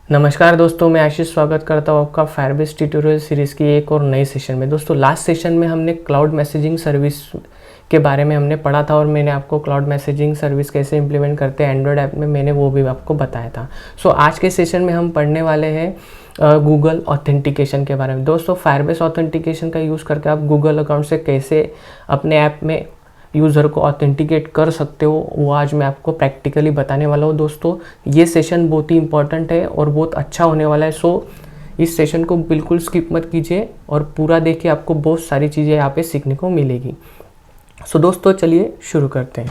नमस्कार दोस्तों, मैं आशीष स्वागत करता हूँ आपका फायरबेस ट्यूटोरियल सीरीज़ की एक और नई सेशन में। दोस्तों लास्ट सेशन में हमने क्लाउड मैसेजिंग सर्विस के बारे में हमने पढ़ा था और मैंने आपको क्लाउड मैसेजिंग सर्विस कैसे इंप्लीमेंट करते हैं एंड्रॉयड ऐप में, मैंने वो भी आपको बताया था। आज के सेशन में हम पढ़ने वाले हैं गूगल ऑथेंटिकेशन के बारे में। दोस्तों फायरबेस ऑथेंटिकेशन का यूज़ करके आप गूगल अकाउंट से कैसे अपने ऐप में यूज़र को ऑथेंटिकेट कर सकते हो, वो आज मैं आपको प्रैक्टिकली बताने वाला हूँ। दोस्तों ये सेशन बहुत ही इंपॉर्टेंट है और बहुत अच्छा होने वाला है। इस सेशन को बिल्कुल स्किप मत कीजिए और पूरा देखिए, आपको बहुत सारी चीज़ें यहाँ पे सीखने को मिलेगी। दोस्तों चलिए शुरू करते हैं।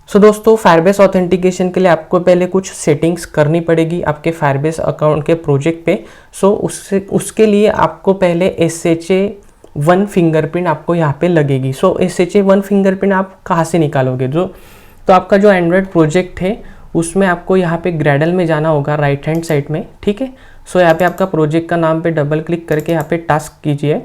दोस्तों फायरबेस ऑथेंटिकेशन के लिए आपको पहले कुछ सेटिंग्स करनी पड़ेगी आपके फायरबेस अकाउंट के प्रोजेक्ट पे। उसके लिए आपको पहले SHA-1 फिंगरप्रिंट आपको यहाँ पे लगेगी। SHA-1 फिंगरप्रिंट आप कहाँ से निकालोगे? तो आपका जो एंड्रॉयड प्रोजेक्ट है उसमें आपको यहाँ पे ग्रेडल में जाना होगा, राइट हैंड साइड में, ठीक है। यहाँ पे आपका प्रोजेक्ट का नाम पे डबल क्लिक करके यहाँ पे टास्क कीजिए।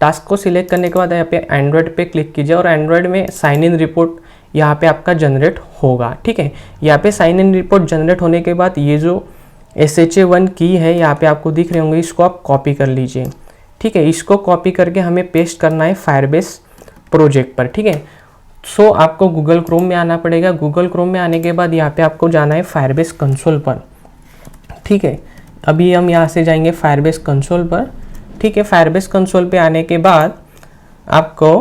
टास्क को सिलेक्ट करने के बाद यहाँ पे एंड्रॉयड पे क्लिक कीजिए और एंड्रॉयड में साइन इन रिपोर्ट यहाँ पे आपका जनरेट होगा, ठीक है। यहाँ पे साइन इन रिपोर्ट जनरेट होने के बाद ये जो SHA-1 की है यहाँ पे आपको दिख रहे होंगे, इसको आप कॉपी कर लीजिए, ठीक है। इसको कॉपी करके हमें पेस्ट करना है फायरबेस प्रोजेक्ट पर, ठीक है। आपको गूगल क्रोम में आना पड़ेगा। गूगल क्रोम में आने के बाद यहाँ पे आपको जाना है फायरबेस कंसोल पर, ठीक है। अभी हम यहाँ से जाएंगे फायरबेस कंसोल पर, ठीक है। फायरबेस कंसोल पे आने के बाद आपको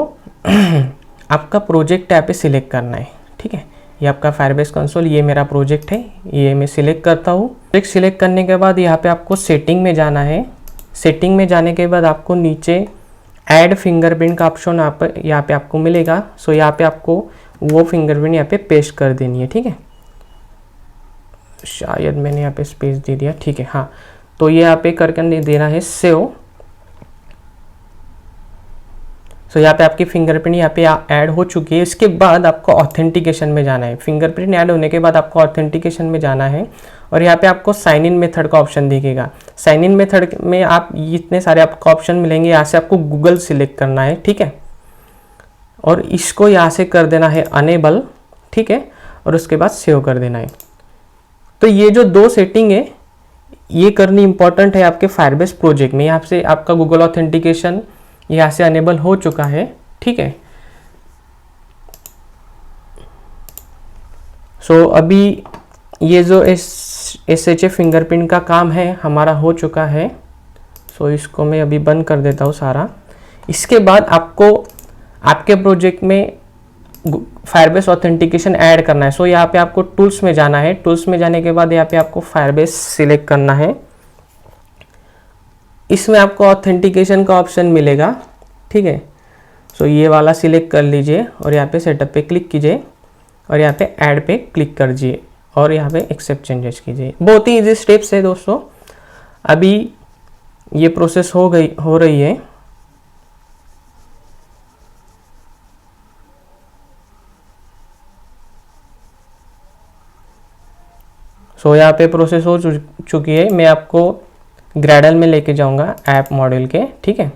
आपका प्रोजेक्ट यहाँ पे सिलेक्ट करना है, ठीक है। ये आपका फायरबेस कंसोल, ये मेरा प्रोजेक्ट है, ये मैं सिलेक्ट करता हूँ। प्रोजेक्ट सिलेक्ट करने के बाद यहाँ पे आपको सेटिंग में जाना है। सेटिंग में जाने के बाद आपको नीचे ऐड फिंगरप्रिंट का ऑप्शन यहाँ पे आपको मिलेगा। यहाँ पे आपको वो फिंगरप्रिंट यहाँ पे पेस्ट कर देनी है, ठीक है। शायद मैंने यहाँ पे स्पेस दे दिया, ठीक है, हाँ। तो ये यहाँ पे करके देना है सेव। यहाँ पे आपकी फिंगरप्रिंट यहाँ पे ऐड हो चुकी है। इसके बाद आपको ऑथेंटिकेशन में जाना है। फिंगरप्रिंट ऐड होने के बाद आपको ऑथेंटिकेशन में जाना है और यहाँ पे आपको साइन इन मेथड का ऑप्शन दिखेगा। साइन इन मेथड में आप इतने सारे आपको ऑप्शन मिलेंगे, यहाँ से आपको गूगल सिलेक्ट करना है, ठीक है। और इसको यहाँ से कर देना है अनेबल, ठीक है, और उसके बाद सेव कर देना है। तो ये जो दो सेटिंग है ये करनी इंपॉर्टेंट है आपके फायरबेस प्रोजेक्ट में। यहाँ से आपका गूगल ऑथेंटिकेशन यहाँ से अनेबल हो चुका है, ठीक है। अभी ये जो SHA फिंगरप्रिंट का काम है हमारा हो चुका है। इसको मैं अभी बंद कर देता हूँ सारा। इसके बाद आपको आपके प्रोजेक्ट में फायरबेस ऑथेंटिकेशन ऐड करना है। यहाँ पे आपको टूल्स में जाना है। टूल्स में जाने के बाद यहाँ पे आपको फायरबेस सिलेक्ट करना है। इसमें आपको ऑथेंटिकेशन का ऑप्शन मिलेगा, ठीक है। ये वाला सिलेक्ट कर लीजिए और यहाँ पे सेटअप पे क्लिक कीजिए और यहाँ पे ऐड पे क्लिक कर दीजिए और यहाँ पे एक्सेप्ट चेंजेस कीजिए। बहुत ही इजी स्टेप्स है दोस्तों। अभी ये प्रोसेस हो रही है। यहाँ पे प्रोसेस हो चुकी है। मैं आपको ग्रेडल में लेके जाऊंगा ऐप मॉड्यूल के, ठीक है।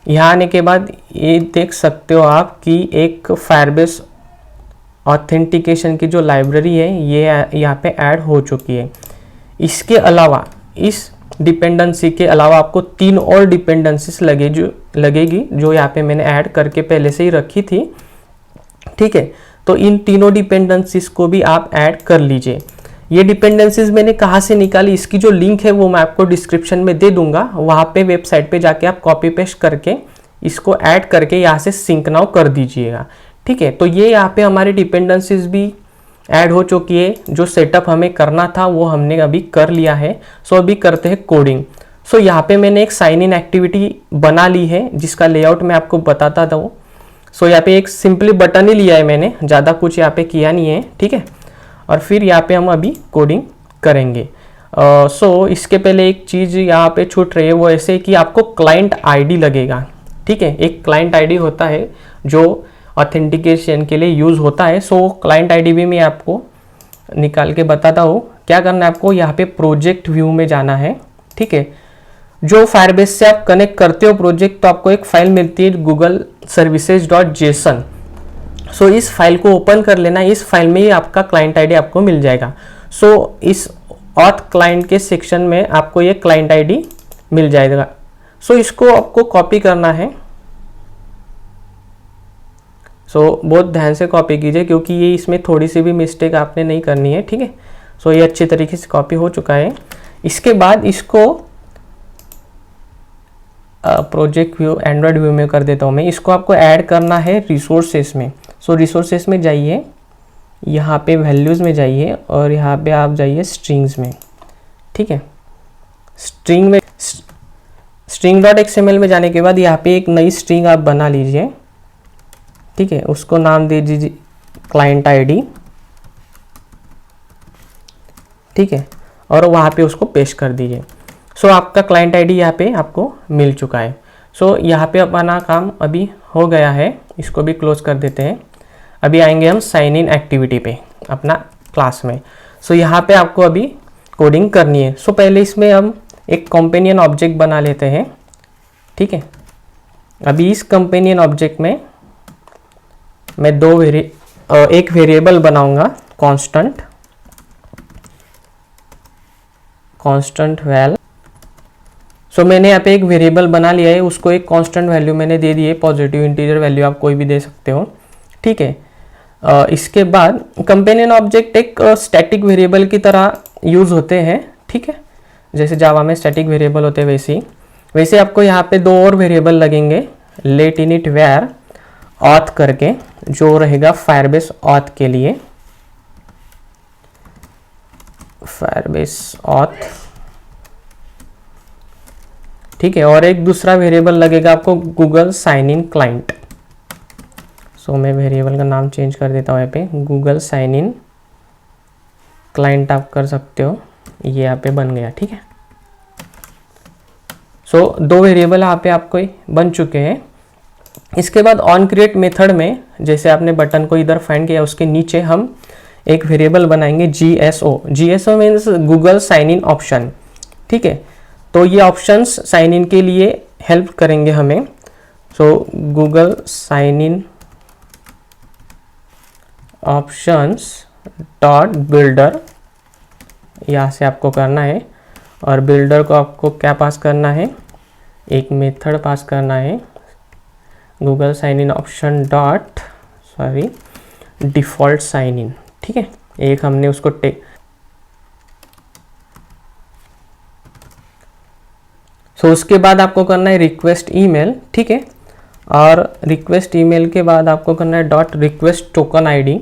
यहाँ आने के बाद ये देख सकते हो आप कि एक फायरबेस ऑथेंटिकेशन की जो लाइब्रेरी है ये यहाँ पे ऐड हो चुकी है। इसके अलावा इस डिपेंडेंसी के अलावा आपको 3 और डिपेंडेंसीज लगेगी जो यहाँ पे मैंने ऐड करके पहले से ही रखी थी, ठीक है। तो इन तीनों डिपेंडेंसीज को भी आप ऐड कर लीजिए। ये डिपेंडेंसीज मैंने कहाँ से निकाली, इसकी जो लिंक है वो मैं आपको डिस्क्रिप्शन में दे दूंगा। वहाँ पे वेबसाइट पे जाके आप कॉपी पेस्ट करके इसको ऐड करके यहाँ से सिंक नाउ कर दीजिएगा, ठीक है। तो ये यहाँ पे हमारी डिपेंडेंसीज भी ऐड हो चुकी है। जो सेटअप हमें करना था वो हमने अभी कर लिया है। अभी करते हैं कोडिंग। यहाँ पे मैंने एक साइन इन एक्टिविटी बना ली है जिसका लेआउट मैं आपको बताता था। यहाँ पे एक सिंपली बटन ही लिया है मैंने, ज़्यादा कुछ यहाँ पे किया नहीं है, ठीक है। और फिर यहाँ पे हम अभी कोडिंग करेंगे। इसके पहले एक चीज़ यहाँ पे छूट रही है, वो ऐसे कि आपको क्लाइंट आईडी लगेगा, ठीक है। एक क्लाइंट आईडी होता है जो ऑथेंटिकेशन के लिए यूज़ होता है। क्लाइंट आईडी भी मैं आपको निकाल के बताता हूँ। क्या करना है आपको, यहाँ पे प्रोजेक्ट व्यू में जाना है, ठीक है। जो फायरबेस से आप कनेक्ट करते हो प्रोजेक्ट, तो आपको एक फाइल मिलती है गूगल सर्विसेज डॉट जेसन। सो इस फाइल को ओपन कर लेना, इस फाइल में ही आपका क्लाइंट आईडी आपको मिल जाएगा। सो इस ऑथ क्लाइंट के सेक्शन में आपको ये क्लाइंट आईडी मिल जाएगा। सो इसको आपको कॉपी करना है। सो बहुत ध्यान से कॉपी कीजिए, क्योंकि ये इसमें थोड़ी सी भी मिस्टेक आपने नहीं करनी है, ठीक है। सो ये अच्छे तरीके से कॉपी हो चुका है। इसके बाद इसको प्रोजेक्ट व्यू, एंड्रॉयड व्यू में कर देता हूँ मैं। इसको आपको ऐड करना है रिसोर्सेस में। सो रिसोर्सेस में जाइए, यहाँ पे वैल्यूज़ में जाइए और यहाँ पे आप जाइए स्ट्रिंग्स में, ठीक है। स्ट्रिंग में स्ट्रिंग डॉट XML में जाने के बाद यहाँ पे एक नई स्ट्रिंग आप बना लीजिए, ठीक है। उसको नाम दे दीजिए क्लाइंट आईडी, ठीक है, और वहाँ पे उसको पेस्ट कर दीजिए। सो आपका क्लाइंट आईडी यहाँ पे आपको मिल चुका है। सो यहाँ पे अपना काम अभी हो गया है, इसको भी क्लोज कर देते हैं। अभी आएंगे हम साइन इन एक्टिविटी पे अपना क्लास में। सो यहाँ पे आपको अभी कोडिंग करनी है। सो पहले इसमें हम एक कंपेनियन ऑब्जेक्ट बना लेते हैं, ठीक है। अभी इस कंपेनियन ऑब्जेक्ट में मैं एक वेरिएबल बनाऊंगा, कांस्टेंट वैल। सो मैंने यहाँ पे एक वेरिएबल बना लिया है, उसको एक कांस्टेंट वैल्यू मैंने दे दी है, पॉजिटिव इंटीजर वैल्यू आप कोई भी दे सकते हो, ठीक है। इसके बाद कंपेनियन ऑब्जेक्ट एक स्टैटिक वेरिएबल की तरह यूज़ होते हैं, ठीक है। जैसे जावा में स्टैटिक वेरिएबल होते हैं वैसे आपको यहाँ पे दो और वेरिएबल लगेंगे, लेट इनिट वेयर ऑथ करके, जो रहेगा फायरबेस ऑथ के लिए, फायरबेस ऑथ, ठीक है। और एक दूसरा वेरिएबल लगेगा आपको गूगल साइन इन क्लाइंट। सो मैं वेरिएबल का नाम चेंज कर देता हूँ यहाँ पे, गूगल साइन इन क्लाइंट आप कर सकते हो, ये यहाँ पे बन गया, ठीक है। सो दो वेरिएबल यहाँ पे आपको बन चुके हैं। इसके बाद ऑन क्रिएट मेथड में, जैसे आपने बटन को इधर फाइंड किया, उसके नीचे हम एक वेरिएबल बनाएंगे GSO means Google sign in option, ठीक है। तो ये ऑप्शंस साइन इन के लिए हेल्प करेंगे हमें। So Google sign in options dot builder, यहाँ से आपको करना है, और बिल्डर को आपको क्या पास करना है, एक मेथड पास करना है, Google sign in option dot default sign in, ठीक है। एक हमने उसको सो उसके बाद आपको करना है रिक्वेस्ट ईमेल, ठीक है। और रिक्वेस्ट ईमेल के बाद आपको करना है डॉट रिक्वेस्ट टोकन आईडी।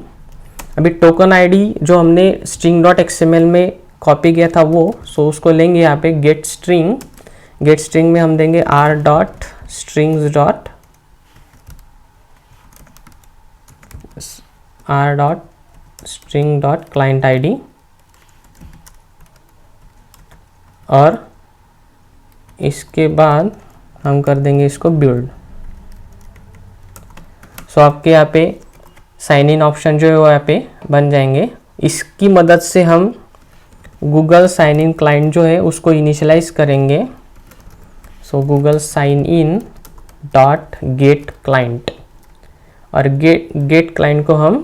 अभी टोकन आईडी जो हमने स्ट्रिंग डॉट XML में कॉपी किया था वो, सो उसको लेंगे यहाँ पे गेट स्ट्रिंग में हम देंगे r dot strings dot r dot string dot client ID, और इसके बाद हम कर देंगे इसको बिल्ड। सो आपके यहाँ पे साइन इन ऑप्शन जो है वो यहाँ पे बन जाएंगे। इसकी मदद से हम गूगल साइन इन क्लाइंट जो है उसको इनिशियलाइज करेंगे। So Google sign in dot get client, और गेट क्लाइंट को हम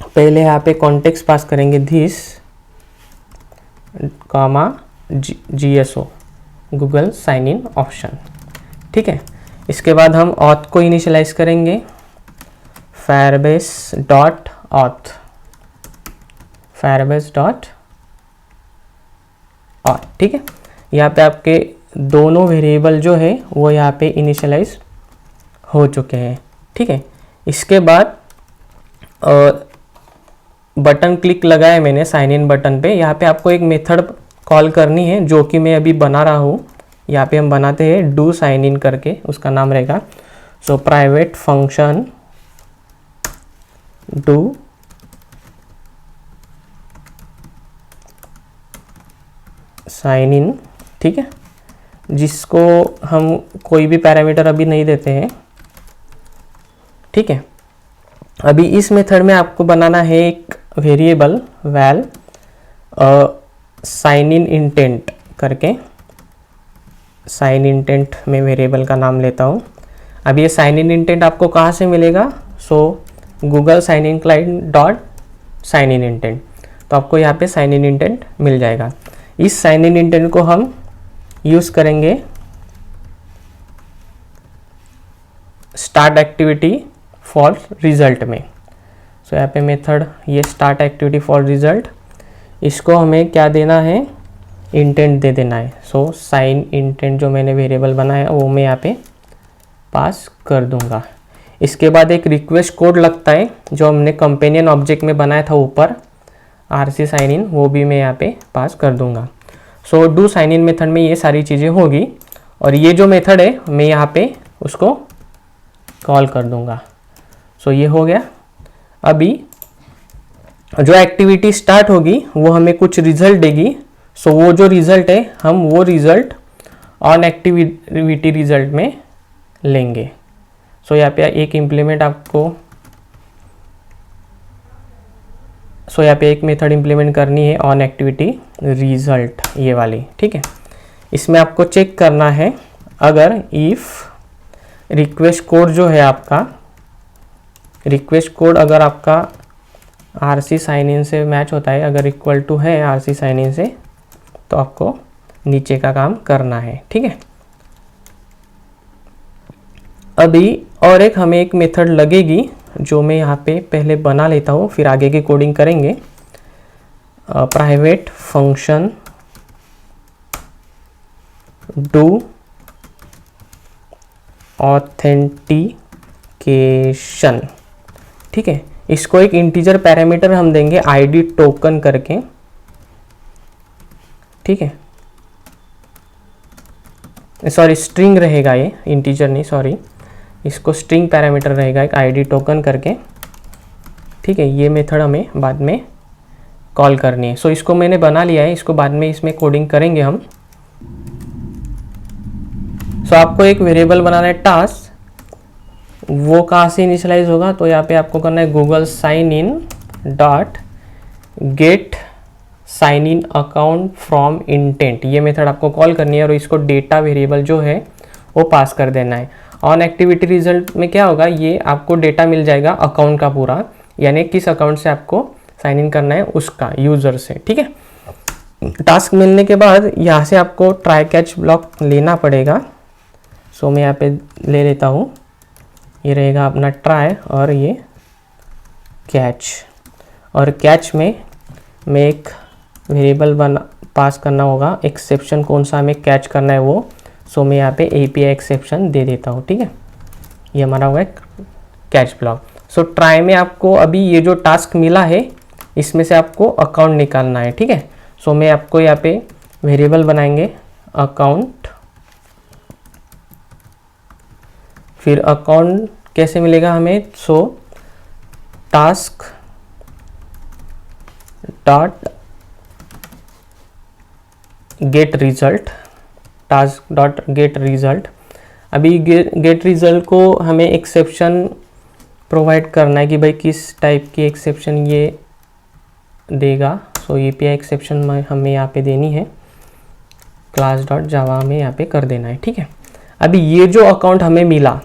पहले यहाँ पे कॉन्टेक्स्ट पास करेंगे this comma GSO Google sign in option, ठीक है। इसके बाद हम ऑथ को इनिशियलाइज करेंगे, फायरबेस डॉट ऑथ, ठीक है। यहाँ पे आपके दोनों वेरिएबल जो है वो यहाँ पे इनिशियलाइज हो चुके हैं, ठीक है। इसके बाद बटन क्लिक लगाया मैंने साइन इन बटन पे, यहाँ पे आपको एक मेथड कॉल करनी है जो कि मैं अभी बना रहा हूँ। यहाँ पे हम बनाते हैं डू साइन इन करके, उसका नाम रहेगा। So private function do sign in, ठीक है, जिसको हम कोई भी पैरामीटर अभी नहीं देते हैं, ठीक है। अभी इस मेथड में आपको बनाना है एक variable val sign in intent करके, साइन इंटेंट में वेरिएबल का नाम लेता हूँ। अब ये साइन इन इंटेंट आपको कहाँ से मिलेगा? So Google sign in client dot sign in intent, तो आपको यहाँ पे साइन इन इंटेंट मिल जाएगा। इस साइन इन इंटेंट को हम यूज़ करेंगे स्टार्ट एक्टिविटी फॉर रिजल्ट में। सो यहाँ पे मेथड ये स्टार्ट एक्टिविटी फॉर रिजल्ट, इसको हमें क्या देना है? इंटेंट दे देना है। सो साइन इंटेंट जो मैंने वेरिएबल बनाया वो मैं यहाँ पे पास कर दूंगा। इसके बाद एक रिक्वेस्ट कोड लगता है जो हमने कंपेनियन ऑब्जेक्ट में बनाया था ऊपर RC साइन इन, वो भी मैं यहाँ पे पास कर दूंगा। So do sign in method में ये सारी चीज़ें होगी और ये जो मेथड है मैं यहाँ पे उसको कॉल कर दूंगा। सो ये हो गया। अभी जो एक्टिविटी स्टार्ट होगी वो हमें कुछ रिजल्ट देगी। सो वो जो रिजल्ट है हम वो रिजल्ट ऑन एक्टिविटी रिजल्ट में लेंगे। सो यहाँ पे एक इम्प्लीमेंट आपको यहाँ पे एक मेथड इम्प्लीमेंट करनी है ऑन एक्टिविटी रिजल्ट, ये वाली, ठीक है। इसमें आपको चेक करना है अगर इफ़ रिक्वेस्ट कोड जो है आपका, रिक्वेस्ट कोड अगर आपका RC साइन इन से मैच होता है, अगर इक्वल टू है RC साइन इन से, तो आपको नीचे का काम करना है, ठीक है। अभी और एक हमें एक मेथड लगेगी जो मैं यहाँ पे पहले बना लेता हूँ, फिर आगे की कोडिंग करेंगे। प्राइवेट फंक्शन डू ऑथेंटिकेशन, ठीक है। इसको एक इंटीजर पैरामीटर हम देंगे ID टोकन करके, ठीक है। सॉरी स्ट्रिंग रहेगा ये, इंटीजर नहीं, सॉरी, इसको स्ट्रिंग पैरामीटर रहेगा एक ID टोकन करके, ठीक है। ये मेथड हमें बाद में कॉल करनी है। सो इसको मैंने बना लिया है, इसको बाद में इसमें कोडिंग करेंगे हम। सो आपको एक वेरिएबल बनाना है टास्क, वो कहाँ से इनिशियलाइज होगा? तो यहाँ पे आपको करना है Google sign in dot get sign in account from intent, ये मेथड आपको कॉल करनी है और इसको डेटा वेरिएबल जो है वो पास कर देना है। ऑन एक्टिविटी रिजल्ट में क्या होगा? ये आपको डेटा मिल जाएगा अकाउंट का पूरा, यानी किस अकाउंट से आपको साइन इन करना है उसका, यूज़र से, ठीक है। टास्क मिलने के बाद यहाँ से आपको ट्राई कैच ब्लॉक लेना पड़ेगा। सो मैं यहाँ पे ले लेता हूँ, ये रहेगा अपना ट्राई और ये कैच, और कैच में मैं एक वेरिएबल पास करना होगा, एक्सेप्शन कौन सा हमें कैच करना है वो। सो मैं यहाँ पे API एक्सेप्शन दे देता हूँ, ठीक है। ये हमारा हुआ है कैच ब्लॉक। सो ट्राई में आपको अभी ये जो टास्क मिला है इसमें से आपको अकाउंट निकालना है, ठीक है। सो मैं आपको यहाँ पे वेरिएबल बनाएंगे अकाउंट, फिर अकाउंट कैसे मिलेगा हमें? सो task dot get result, task dot get result. अभी गेट रिजल्ट को हमें एक्सेप्शन प्रोवाइड करना है कि भाई किस टाइप की एक्सेप्शन ये देगा। सो API एक्सेप्शन हमें यहाँ पे देनी है, क्लास डॉट जावा में यहाँ पे कर देना है, ठीक है। अभी ये जो अकाउंट हमें मिला,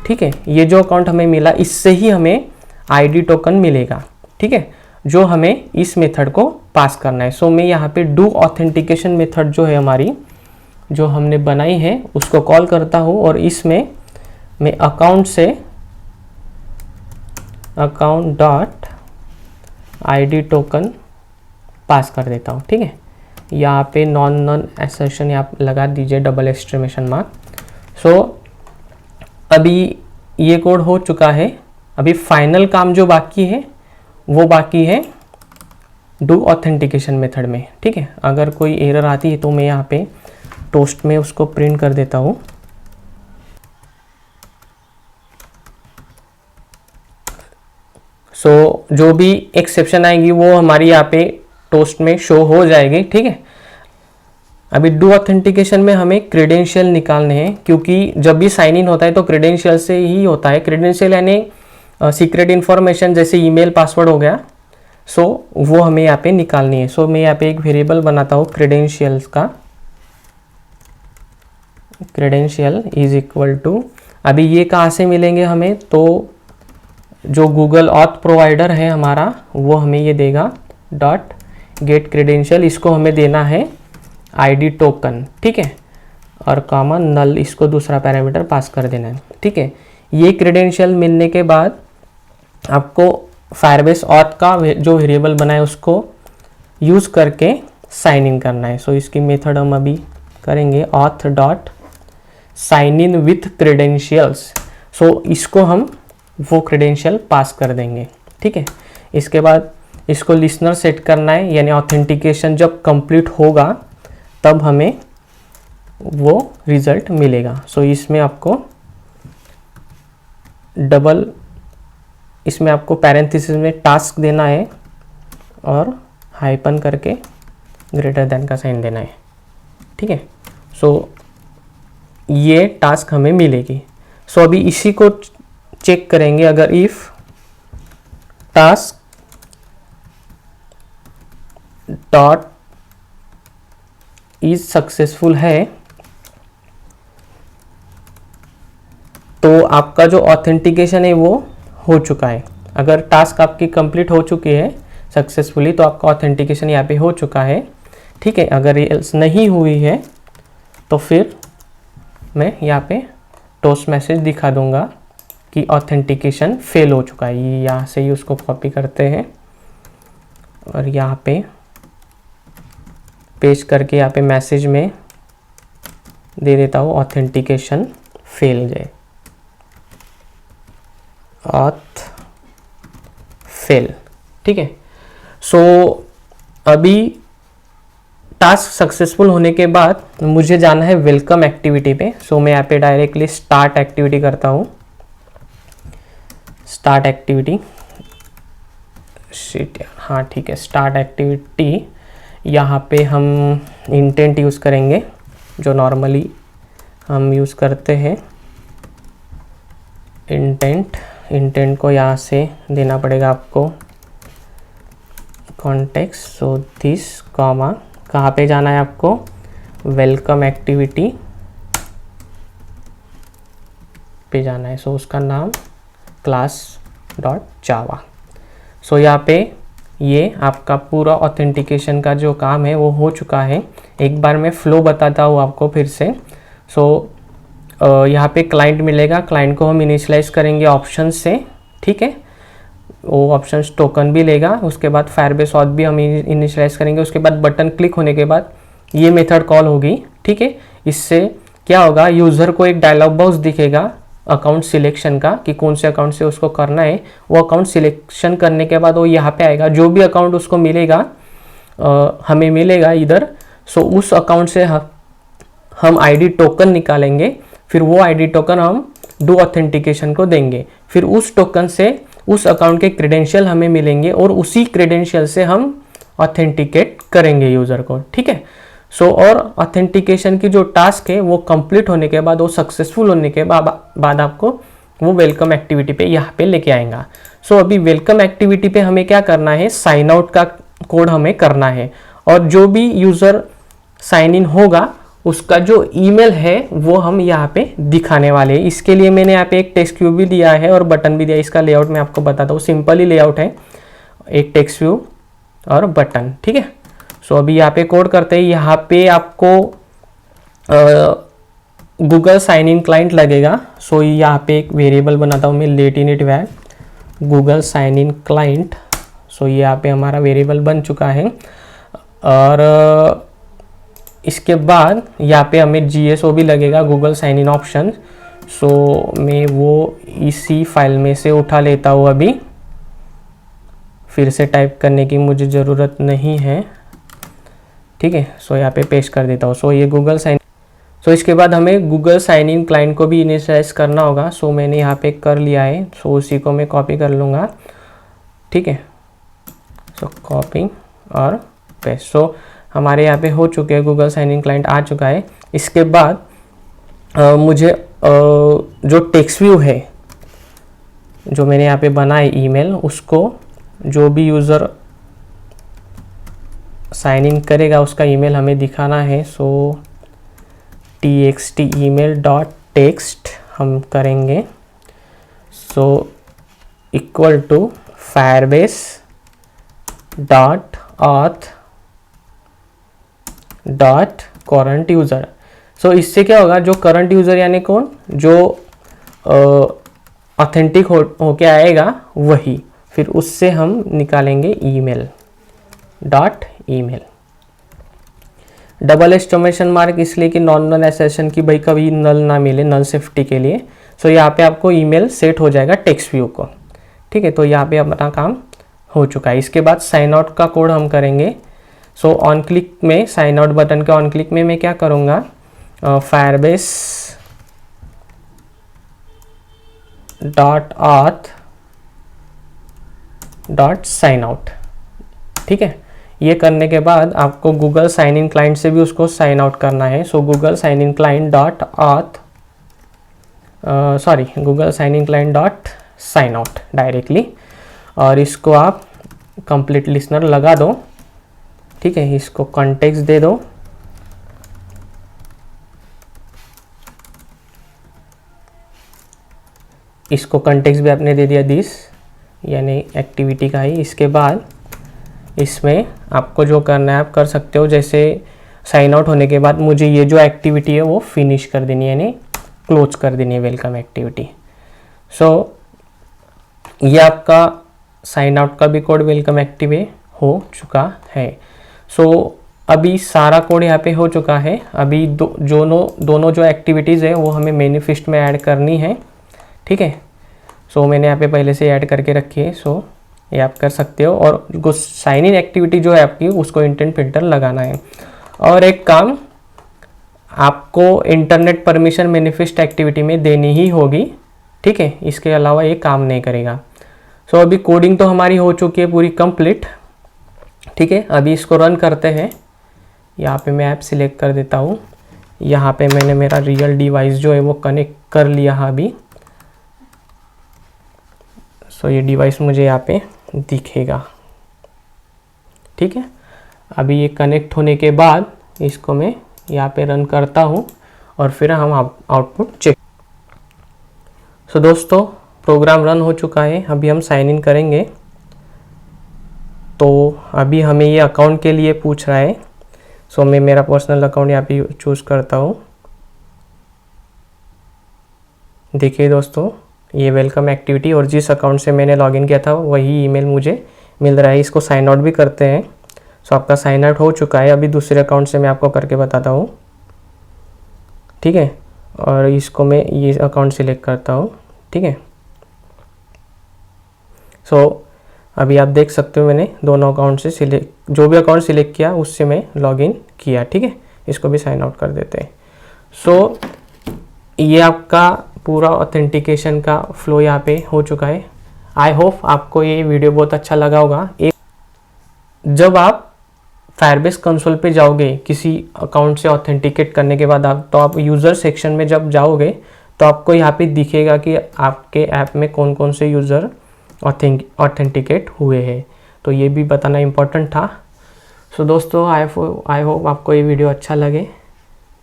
ठीक है, ये जो अकाउंट हमें मिला इससे ही हमें ID टोकन मिलेगा, ठीक है, जो हमें इस मेथड को पास करना है। सो मैं यहाँ पे डू ऑथेंटिकेशन मेथड जो है हमारी, जो हमने बनाई है उसको कॉल करता हूँ और इसमें मैं अकाउंट से अकाउंट डॉट ID टोकन पास कर देता हूँ, ठीक है। यहाँ पे नॉन एसर्शन यहाँ लगा दीजिए डबल एक्सक्लेमेशन मार्क। सो अभी ये कोड हो चुका है। अभी फाइनल काम जो बाकी है वो बाकी है डू ऑथेंटिकेशन मेथड में, ठीक है। अगर कोई एरर आती है तो मैं यहाँ पे टोस्ट में उसको प्रिंट कर देता हूँ। सो जो भी एक्सेप्शन आएगी वो हमारी यहाँ पे टोस्ट में शो हो जाएगी, ठीक है। अभी डू ऑथेंटिकेशन में हमें क्रेडेंशियल निकालने हैं, क्योंकि जब भी साइन इन होता है तो क्रेडेंशियल से ही होता है। क्रेडेंशियल यानी सीक्रेट इन्फॉर्मेशन, जैसे ईमेल पासवर्ड हो गया, सो वो हमें यहाँ पे निकालनी है। सो मैं यहाँ पे एक वेरिएबल बनाता हूँ क्रेडेंशियल्स का, क्रेडेंशियल इज इक्वल टू, अभी ये कहाँ से मिलेंगे हमें, तो जो गूगल ऑथ प्रोवाइडर है हमारा वो हमें ये देगा डॉट गेट क्रेडेंशियल, इसको हमें देना है आईडी टोकन, ठीक है, और कॉमा नल, इसको दूसरा पैरामीटर पास कर देना है, ठीक है। ये क्रेडेंशियल मिलने के बाद आपको फायरबेस ऑथ का जो वेरिएबल बनाए उसको यूज़ करके साइन इन करना है। सो इसकी मेथड हम अभी करेंगे auth dot sign in with credentials. So इसको हम वो क्रेडेंशियल पास कर देंगे, ठीक है। इसके बाद इसको लिसनर सेट करना है, यानी ऑथेंटिकेशन जब कंप्लीट होगा तब हमें वो रिजल्ट मिलेगा। सो इसमें आपको डबल, इसमें आपको पैरेंथेसिस में टास्क देना है और हाइपन करके ग्रेटर देन का साइन देना है, ठीक है। सो ये टास्क हमें मिलेगी। सो अभी इसी को चेक करेंगे, अगर if task dot is successful है तो आपका जो ऑथेंटिकेशन है वो हो चुका है। अगर टास्क आपकी कंप्लीट हो चुकी है सक्सेसफुली तो आपका ऑथेंटिकेशन यहाँ पे हो चुका है, ठीक है। अगर ये नहीं हुई है तो फिर मैं यहाँ पे टोस्ट मैसेज दिखा दूंगा कि ऑथेंटिकेशन फेल हो चुका है। ये यहाँ से ही उसको कॉपी करते हैं और यहाँ पे पेस्ट करके यहाँ पे मैसेज में दे देता हूँ ऑथेंटिकेशन फेल जाए, ऑथ फेल, ठीक है। सो अभी टास्क सक्सेसफुल होने के बाद मुझे जाना है वेलकम एक्टिविटी पे। सो मैं यहाँ पे डायरेक्टली स्टार्ट एक्टिविटी करता हूँ, स्टार्ट एक्टिविटी, शिट, हाँ ठीक है, स्टार्ट एक्टिविटी। यहाँ पे हम इंटेंट यूज़ करेंगे जो नॉर्मली हम यूज़ करते हैं, इंटेंट को यहाँ से देना पड़ेगा आपको कॉन्टेक्स्ट। सो दिस कॉमा, कहाँ पे जाना है आपको, वेलकम एक्टिविटी पे जाना है। सो उसका नाम क्लास डॉट जावा। सो यहाँ पे ये आपका पूरा ऑथेंटिकेशन का जो काम है वो हो चुका है। एक बार मैं फ्लो बताता हूँ आपको फिर से। सो यहाँ पे क्लाइंट मिलेगा, क्लाइंट को हम इनिशियलाइज करेंगे ऑप्शन से, ठीक है। वो ऑप्शन टोकन भी लेगा, उसके बाद फायरबेस ऑथ भी हम इनिशियलाइज करेंगे। उसके बाद बटन क्लिक होने के बाद ये मेथड कॉल होगी, ठीक है। इससे क्या होगा, यूज़र को एक डायलॉग बॉक्स दिखेगा अकाउंट सिलेक्शन का कि कौन से अकाउंट से उसको करना है। वो अकाउंट सिलेक्शन करने के बाद वो यहाँ पे आएगा, जो भी अकाउंट उसको मिलेगा हमें मिलेगा इधर। सो उस अकाउंट से हम आईडी टोकन निकालेंगे, फिर वो आईडी टोकन हम डू ऑथेंटिकेशन को देंगे, फिर उस टोकन से उस अकाउंट के क्रेडेंशियल हमें मिलेंगे और उसी क्रेडेंशियल से हम ऑथेंटिकेट करेंगे यूज़र को, ठीक है। सो और ऑथेंटिकेशन की जो टास्क है वो कंप्लीट होने के बाद, वो सक्सेसफुल होने के बाद आपको वो वेलकम एक्टिविटी पे यहाँ पे लेके आएगा। सो अभी वेलकम एक्टिविटी पे हमें क्या करना है, साइन आउट का कोड हमें करना है, और जो भी यूज़र साइन इन होगा उसका जो ईमेल है वो हम यहाँ पे दिखाने वाले हैं। इसके लिए मैंने यहाँ पे एक टेक्स्ट व्यू भी दिया है और बटन भी दिया है। इसका लेआउट मैं आपको बताता हूँ, सिंपल ही लेआउट है, एक टेक्स्ट व्यू और बटन, ठीक है। सो अभी यहाँ पे कोड करते हैं। यहाँ पे आपको गूगल साइन इन क्लाइंट लगेगा। सो यहाँ पे एक वेरिएबल बनाता हूँ मैं, लेट इन इट वैर गूगल साइन इन क्लाइंट। सो यहाँ पे हमारा वेरिएबल बन चुका है, और इसके बाद यहाँ पे हमें GSO भी लगेगा, गूगल साइन इन ऑप्शन। सो मैं वो इसी फाइल में से उठा लेता हूँ, अभी फिर से टाइप करने की मुझे ज़रूरत नहीं है, ठीक है। सो यहाँ पे पेस्ट कर देता हूँ। सो ये गूगल साइन, सो इसके बाद हमें गूगल साइन इन क्लाइंट को भी इनिशियलाइज करना होगा। सो मैंने यहाँ पे कर लिया है, सो उसी को मैं कॉपी कर लूँगा, ठीक है। सो कॉपी और पेस्ट। सो हमारे यहाँ पे हो चुके हैं, गूगल साइन इन क्लाइंट आ चुका है। इसके बाद मुझे जो टेक्स्ट व्यू है जो मैंने यहाँ पे बनाए ईमेल, उसको जो भी यूज़र साइन इन करेगा उसका ईमेल हमें दिखाना है। So txt email dot text हम करेंगे, so equal to Firebase dot auth dot current user. So इससे क्या होगा, जो करंट यूज़र यानी कौन, जो ऑथेंटिक होके आएगा वही, फिर उससे हम निकालेंगे email dot email. Double exclamation mark इसलिए कि नॉन एसेशन की भाई कभी नल ना मिले, नल सेफ्टी के लिए। सो यहाँ पे आपको ईमेल सेट हो जाएगा टेक्स्ट व्यू को, ठीक है। तो यहाँ पे अपना काम हो चुका है। इसके बाद साइन आउट का कोड हम करेंगे। सो ऑन क्लिक में, साइन आउट बटन के ऑन क्लिक में मैं क्या करूँगा, Firebase dot auth dot sign out, ठीक है। ये करने के बाद आपको गूगल साइन इन क्लाइंट से भी उसको साइन आउट करना है। So Google sign in client dot auth Google sign in client dot sign out directly, और इसको आप कंप्लीट लिसनर लगा दो, ठीक है। इसको कॉन्टेक्स्ट दे दो, इसको कॉन्टेक्स्ट भी आपने दे दिया दिस, यानी एक्टिविटी का ही। इसके बाद इसमें आपको जो करना है आप कर सकते हो, जैसे साइन आउट होने के बाद मुझे ये जो एक्टिविटी है वो फिनिश कर देनी है, यानी क्लोज कर देनी है वेलकम एक्टिविटी। सो ये आपका साइन आउट का भी कोड वेलकम एक्टिवेट हो चुका है। सो अभी सारा कोड यहाँ पे हो चुका है। अभी दोनों जो एक्टिविटीज़ है वो हमें मैनिफेस्ट में ऐड करनी है, ठीक है। सो मैंने यहाँ पे पहले से ऐड करके रखी है, सो ये आप कर सकते हो। और साइन इन एक्टिविटी जो है आपकी, उसको इंटेंट फिल्टर लगाना है। और एक काम आपको इंटरनेट परमिशन मैनिफेस्ट एक्टिविटी में देनी ही होगी, ठीक है। इसके अलावा ये काम नहीं करेगा। सो अभी कोडिंग तो हमारी हो चुकी है पूरी कंप्लीट, ठीक है। अभी इसको रन करते हैं। यहाँ पे मैं ऐप सिलेक्ट कर देता हूँ। यहाँ पे मैंने मेरा रियल डिवाइस जो है वो कनेक्ट कर लिया है अभी। सो ये डिवाइस मुझे यहाँ पे दिखेगा, ठीक है। अभी ये कनेक्ट होने के बाद इसको मैं यहाँ पे रन करता हूँ और फिर हम आउटपुट चेक। सो दोस्तों, प्रोग्राम रन हो चुका है। अभी हम साइन इन करेंगे। तो अभी हमें ये अकाउंट के लिए पूछ रहा है। सो मैं मेरा पर्सनल अकाउंट यहाँ पे चूज़ करता हूँ। देखिए दोस्तों, ये वेलकम एक्टिविटी और जिस अकाउंट से मैंने लॉगिन किया था वही ईमेल मुझे मिल रहा है। इसको साइन आउट भी करते हैं। सो आपका साइन आउट हो चुका है। अभी दूसरे अकाउंट से मैं आपको करके बताता हूँ, ठीक है। और इसको मैं ये अकाउंट सिलेक्ट करता हूँ, ठीक है। सो अभी आप देख सकते हो मैंने दोनों अकाउंट से जो भी अकाउंट सिलेक्ट किया उससे मैं लॉगिन किया, ठीक है। इसको भी साइन आउट कर देते हैं। सो ये आपका पूरा ऑथेंटिकेशन का फ्लो यहाँ पे हो चुका है। आई होप आपको ये वीडियो बहुत अच्छा लगा होगा। जब आप फायरबेस कंसोल पे जाओगे किसी अकाउंट से ऑथेंटिकेट करने के बाद आप यूज़र सेक्शन में जब जाओगे तो आपको यहाँ पे दिखेगा कि आपके ऐप में कौन कौन से यूज़र ऑथेंटिकेट हुए हैं। तो ये भी बताना इम्पोर्टेंट था। सो दोस्तों, आई होप आपको ये वीडियो अच्छा लगे।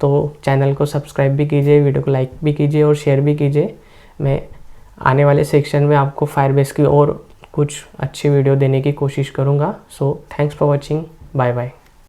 तो चैनल को सब्सक्राइब भी कीजिए, वीडियो को लाइक भी कीजिए और शेयर भी कीजिए। मैं आने वाले सेक्शन में आपको फायरबेस की और कुछ अच्छी वीडियो देने की कोशिश करूँगा। So thanks for watching, bye bye.